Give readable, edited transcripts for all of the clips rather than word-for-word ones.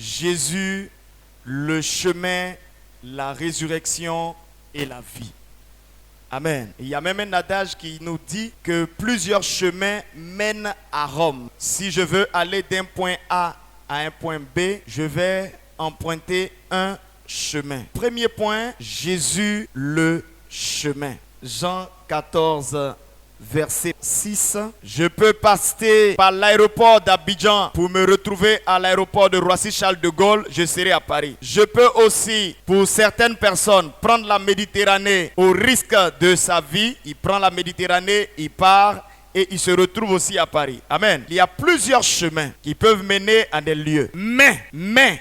Jésus, le chemin, la résurrection et la vie. Amen. Il y a même un adage qui nous dit que plusieurs chemins mènent à Rome. Si je veux aller d'un point A à un point B, je vais emprunter un chemin. Premier point, Jésus le chemin. Jean 14, verset 6. Je peux passer par l'aéroport d'Abidjan pour me retrouver à l'aéroport de Roissy-Charles de Gaulle, je serai à Paris. Je peux aussi, pour certaines personnes, prendre la Méditerranée au risque de sa vie. Il prend la Méditerranée, il part et il se retrouve aussi à Paris. Amen. Il y a plusieurs chemins qui peuvent mener à des lieux. Mais,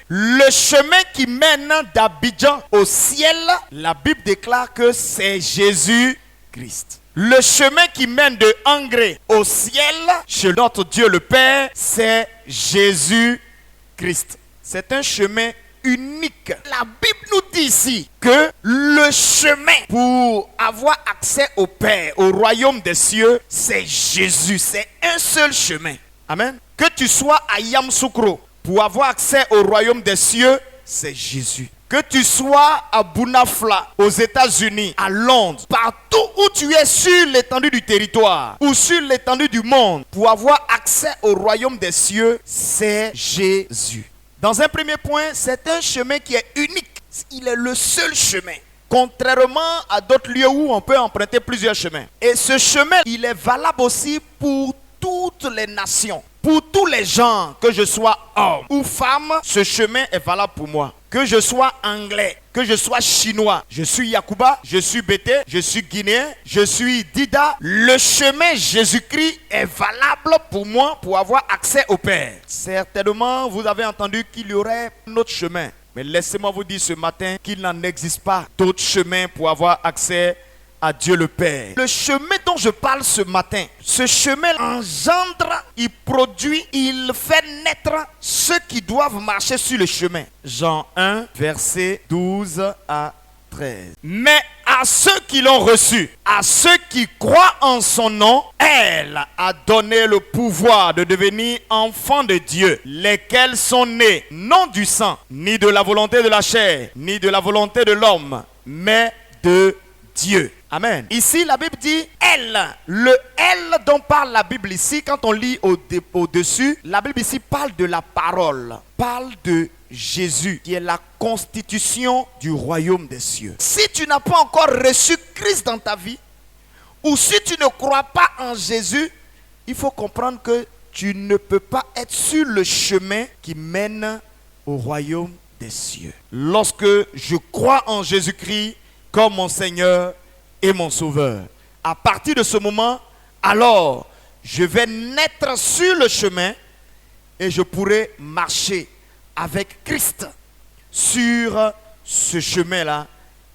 le chemin qui mène d'Abidjan au ciel, la Bible déclare que c'est Jésus-Christ. Le chemin qui mène de Angré au ciel, chez notre Dieu le Père, c'est Jésus-Christ. C'est un chemin unique. La Bible nous dit ici que le chemin pour avoir accès au Père, au royaume des cieux, c'est Jésus. C'est un seul chemin. Amen. Que tu sois à Yamoussoukro, pour avoir accès au royaume des cieux, c'est Jésus. Que tu sois à Bounafla, aux États-Unis, à Londres, partout où tu es sur l'étendue du territoire ou sur l'étendue du monde, pour avoir accès au royaume des cieux, c'est Jésus. Dans un premier point, c'est un chemin qui est unique. Il est le seul chemin. Contrairement à d'autres lieux où on peut emprunter plusieurs chemins. Et ce chemin, il est valable aussi pour toutes les nations. Pour tous les gens, que je sois homme ou femme, ce chemin est valable pour moi. Que je sois anglais, que je sois chinois, je suis Yakuba, je suis Bété, je suis guinéen, je suis Dida. Le chemin Jésus-Christ est valable pour moi pour avoir accès au Père. Certainement, vous avez entendu qu'il y aurait un autre chemin. Mais laissez-moi vous dire ce matin qu'il n'en existe pas d'autre chemin pour avoir accès à Dieu le Père. Le chemin dont je parle ce matin, ce chemin engendre, il produit, il fait naître ceux qui doivent marcher sur le chemin. Jean 1, verset 12 à 13. Mais à ceux qui l'ont reçu, à ceux qui croient en son nom, elle a donné le pouvoir de devenir enfants de Dieu, lesquels sont nés non du sang, ni de la volonté de la chair, ni de la volonté de l'homme, mais de Dieu. Amen. Ici, la Bible dit elle. Le elle dont parle la Bible ici, quand on lit au-dessus, la Bible ici parle de la parole, parle de Jésus, qui est la constitution du royaume des cieux. Si tu n'as pas encore reçu Christ dans ta vie, ou si tu ne crois pas en Jésus, il faut comprendre que tu ne peux pas être sur le chemin qui mène au royaume des cieux. Lorsque je crois en Jésus-Christ comme mon Seigneur et mon Sauveur, à partir de ce moment, alors je vais naître sur le chemin et je pourrai marcher avec Christ sur ce chemin-là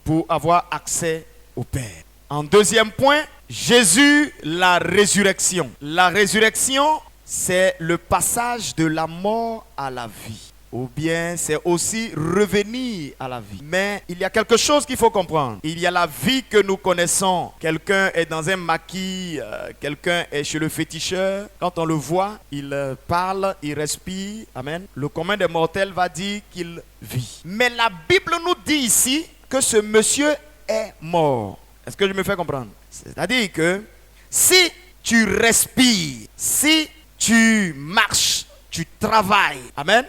pour avoir accès au Père. En deuxième point, Jésus, la résurrection. La résurrection, c'est le passage de la mort à la vie. Ou bien c'est aussi revenir à la vie. Mais il y a quelque chose qu'il faut comprendre. Il y a la vie que nous connaissons. Quelqu'un est dans un maquis, quelqu'un est chez le féticheur. Quand on le voit, il parle, il respire. Amen. Le commun des mortels va dire qu'il vit. Mais la Bible nous dit ici que ce monsieur est mort. Est-ce que je me fais comprendre? C'est-à-dire que si tu respires, si tu marches, tu travailles, amen,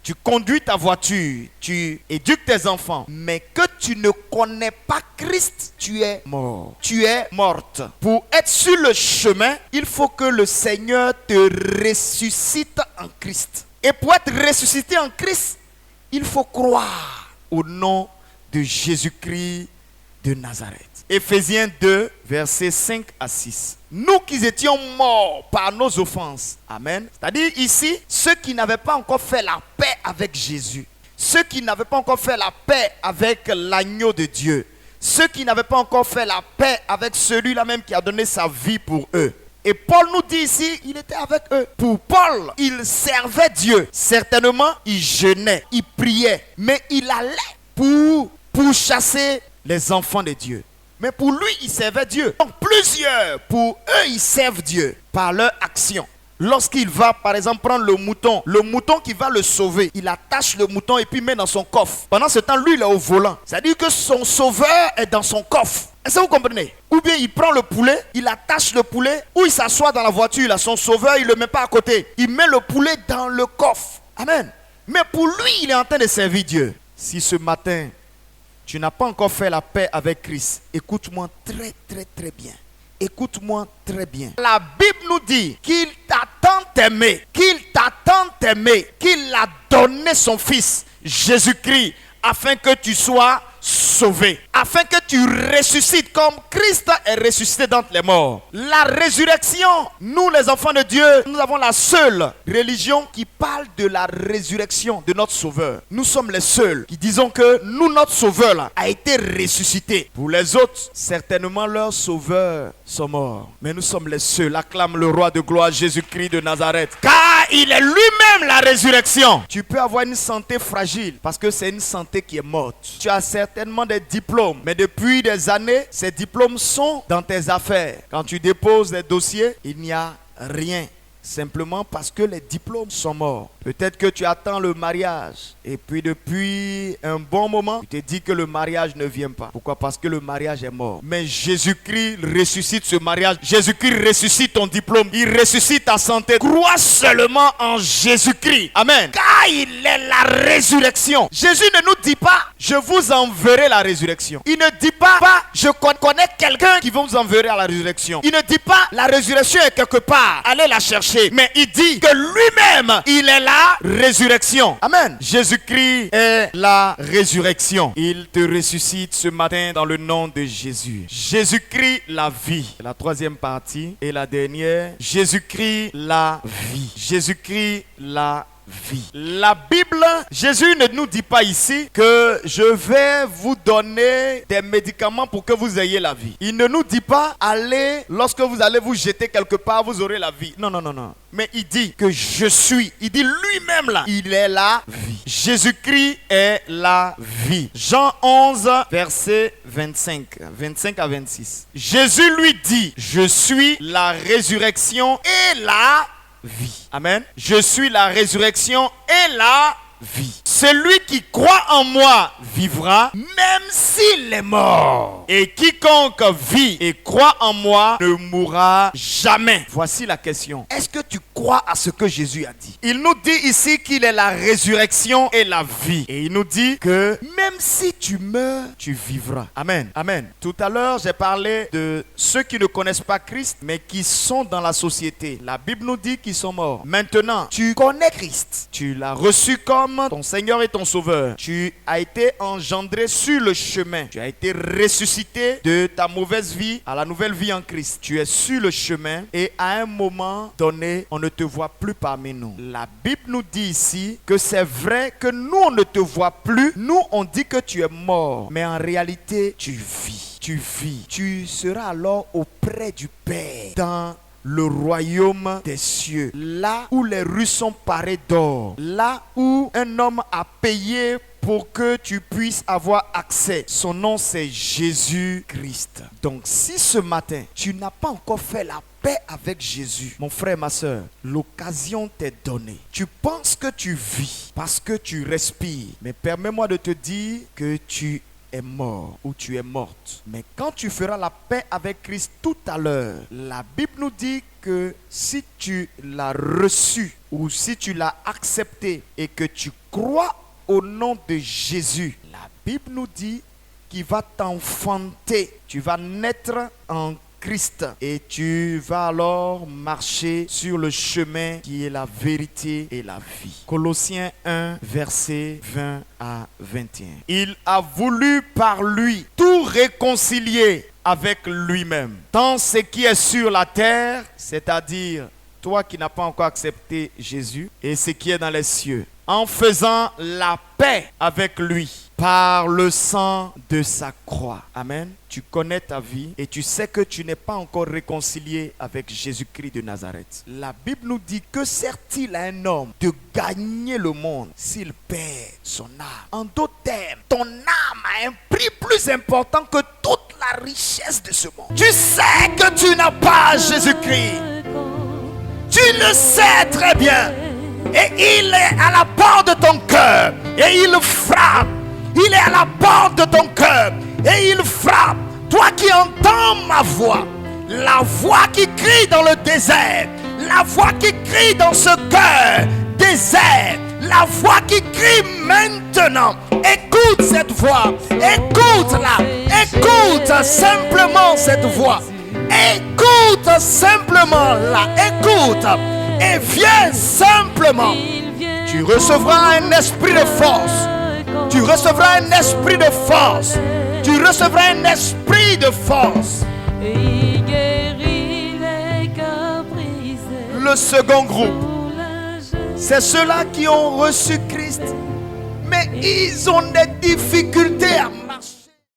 tu conduis ta voiture, tu éduques tes enfants, mais que tu ne connais pas Christ, tu es mort. Tu es morte. Pour être sur le chemin, il faut que le Seigneur te ressuscite en Christ. Et pour être ressuscité en Christ, il faut croire au nom de Jésus-Christ de Nazareth. Éphésiens 2, versets 5 à 6. Nous qui étions morts par nos offenses. Amen. C'est-à-dire ici, ceux qui n'avaient pas encore fait la paix avec Jésus. Ceux qui n'avaient pas encore fait la paix avec l'agneau de Dieu. Ceux qui n'avaient pas encore fait la paix avec celui-là même qui a donné sa vie pour eux. Et Paul nous dit ici, il était avec eux. Pour Paul, il servait Dieu. Certainement, il jeûnait, il priait. Mais il allait pour chasser les enfants de Dieu. Mais pour lui, il servait Dieu. Donc plusieurs, pour eux, ils servent Dieu par leur action. lorsqu'il va par exemple prendre le mouton qui va le sauver, il attache le mouton et puis met dans son coffre. Pendant ce temps, lui il est au volant. C'est-à-dire que son sauveur est dans son coffre. Est-ce que vous comprenez? Ou bien il prend le poulet, il attache le poulet, ou il s'assoit dans la voiture, là, son sauveur il ne le met pas à côté. Il met le poulet dans le coffre. Amen. Mais pour lui, il est en train de servir Dieu. Si ce matin, tu n'as pas encore fait la paix avec Christ, écoute-moi très très très bien. Écoute-moi très bien. La Bible nous dit qu'il t'a tant aimé, qu'il a donné son Fils, Jésus-Christ, afin que tu sois sauvé, afin que tu ressuscites comme Christ est ressuscité d'entre les morts. La résurrection, nous les enfants de Dieu, nous avons la seule religion qui parle de la résurrection de notre Sauveur. Nous sommes les seuls qui disons que nous, notre Sauveur là, a été ressuscité. Pour les autres, certainement leurs sauveurs sont morts. Mais nous sommes les seuls. Acclame le roi de gloire Jésus-Christ de Nazareth. Car il est lui-même la résurrection. Tu peux avoir une santé fragile parce que c'est une santé qui est morte. Tu as certainement des diplômes, mais depuis des années, ces diplômes sont dans tes affaires. Quand tu déposes des dossiers, il n'y a rien. Simplement parce que les diplômes sont morts. Peut-être que tu attends le mariage et puis depuis un bon moment, tu te dis que le mariage ne vient pas. Pourquoi? Parce que le mariage est mort. Mais Jésus-Christ ressuscite ce mariage. Jésus-Christ ressuscite ton diplôme. Il ressuscite ta santé. Crois seulement en Jésus-Christ. Amen. Car il est la résurrection. Jésus ne nous dit pas, je vous enverrai la résurrection. Il ne dit pas, je connais quelqu'un qui va vous enverrer à la résurrection. Il ne dit pas, la résurrection est quelque part. Allez la chercher. Mais il dit que lui-même, il est la résurrection. Amen. Jésus-Christ est la résurrection. Il te ressuscite ce matin dans le nom de Jésus. Jésus-Christ, la vie. La troisième partie et la dernière. Jésus-Christ, la vie. Jésus-Christ, la vie. La Bible, Jésus ne nous dit pas ici que je vais vous donner des médicaments pour que vous ayez la vie. Il ne nous dit pas, allez, lorsque vous allez vous jeter quelque part, vous aurez la vie. Non, non, non, non. Mais il dit que je suis. Il dit lui-même là, il est la vie. Jésus-Christ est la vie. Jean 11, verset 25 à 26. Jésus lui dit, je suis la résurrection et la vie. Amen. Je suis la résurrection et la vie. Celui qui croit en moi vivra même s'il est mort. Et quiconque vit et croit en moi ne mourra jamais. Voici la question. Est-ce que tu crois à ce que Jésus a dit? Il nous dit ici qu'il est la résurrection et la vie. Et il nous dit que même si tu meurs, tu vivras. Amen. Amen. Tout à l'heure, j'ai parlé de ceux qui ne connaissent pas Christ, mais qui sont dans la société. La Bible nous dit qu'ils sont morts. Maintenant, tu connais Christ. Tu l'as reçu comme ton Seigneur et ton Sauveur. Tu as été engendré sur le chemin. Tu as été ressuscité de ta mauvaise vie à la nouvelle vie en Christ. Tu es sur le chemin et à un moment donné, on ne te voit plus parmi nous. La Bible nous dit ici que c'est vrai que nous, on ne te voit plus. Nous, on dit que tu es mort. Mais en réalité, tu vis. Tu vis. Tu seras alors auprès du Père dans le royaume des cieux, là où les rues sont parées d'or, là où un homme a payé pour que tu puisses avoir accès. Son nom, c'est Jésus-Christ. Donc si ce matin, tu n'as pas encore fait la paix avec Jésus, mon frère, ma soeur, l'occasion t'est donnée. Tu penses que tu vis parce que tu respires, mais permets-moi de te dire que tu es mort ou tu es morte. Mais quand tu feras la paix avec Christ tout à l'heure, la Bible nous dit que si tu l'as reçu ou si tu l'as accepté et que tu crois au nom de Jésus, la Bible nous dit qu'il va t'enfanter. Tu vas naître en Christ et tu vas alors marcher sur le chemin qui est la vérité et la vie. Colossiens 1, verset 20 à 21. Il a voulu par lui tout réconcilier avec lui-même, tant ce qui est sur la terre, c'est-à-dire toi qui n'as pas encore accepté Jésus, et ce qui est dans les cieux, en faisant la paix avec lui par le sang de sa croix. Amen. Tu connais ta vie et tu sais que tu n'es pas encore réconcilié avec Jésus-Christ de Nazareth. La Bible nous dit que sert-il à un homme de gagner le monde s'il perd son âme? En d'autres termes, ton âme a un prix plus important que toute la richesse de ce monde. Tu sais que tu n'as pas Jésus-Christ. Tu le sais très bien. Et il est à la porte de ton cœur. Et il frappe. Il est à la porte de ton cœur. Et il frappe. Toi qui entends ma voix. La voix qui crie dans le désert. La voix qui crie dans ce cœur désert. La voix qui crie maintenant. Écoute cette voix. Écoute-la. Écoute simplement cette voix. Écoute simplement là. Écoute. Et viens simplement. Tu recevras un esprit de force. Tu recevras un esprit de force. Tu recevras un esprit de force. Le second groupe, c'est ceux-là qui ont reçu Christ, mais ils ont des difficultés à